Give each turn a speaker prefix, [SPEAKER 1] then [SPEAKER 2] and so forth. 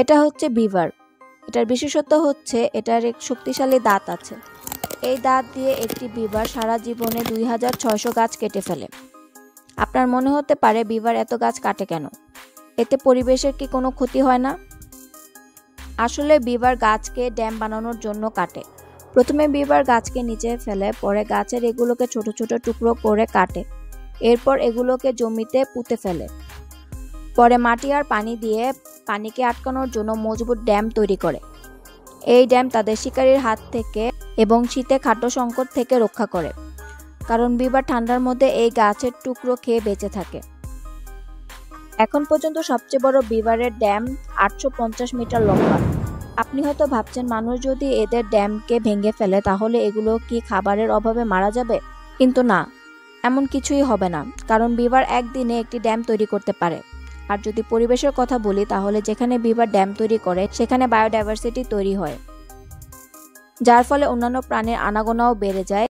[SPEAKER 1] এটা হচ্ছে বিভার। এটার বিশেষত্ব হচ্ছে এটার এক শক্তিশালী দাঁত আছে। এই দাঁত দিয়ে একটি বিভার সারা জীবনে 2600 গাছ কেটে ফেলে। আপনার মনে হতে পারে বিভার এত গাছ কাটে কেন? এতে পরিবেশের কি কোনো ক্ষতি হয় না? আসলে বিভার গাছকে ড্যাম বানানোর জন্য কাটে। প্রথমে বিভার গাছকে নিচে ফেলে, পরে গাছের এগুলোকে ছোট ছোট টুকরো করে কাটে, এরপর এগুলোকে জমিতে পুঁতে ফেলে। পরে মাটি আর পানি দিয়ে পানিকে আটকানোর জন্য মজবুত ড্যাম তৈরি করে। এই ড্যাম তাদের শিকারীর হাত থেকে এবং শীতে খাদ্য সংকট থেকে রক্ষা করে, কারণ বিভার ঠান্ডার মধ্যে এই গাছের টুকরো খেয়ে বেঁচে থাকে। এখন পর্যন্ত সবচেয়ে বড় বিভারের ড্যাম 850 মিটার লম্বা। আপনি হয়তো ভাবছেন, মানুষ যদি এদের ড্যামকে ভেঙে ফেলে তাহলে এগুলো কি খাবারের অভাবে মারা যাবে? কিন্তু না, এমন কিছুই হবে না, কারণ বিভার একদিনে একটি ড্যাম তৈরি করতে পারে। আর যদি পরিবেশের কথা বলি, তাহলে যেখানে বিভার ড্যাম তৈরি করে সেখানে বায়োডাইভার্সিটি তৈরি হয়, যার ফলে অন্যান্য প্রাণীর আনাগোনাও বেড়ে যায়।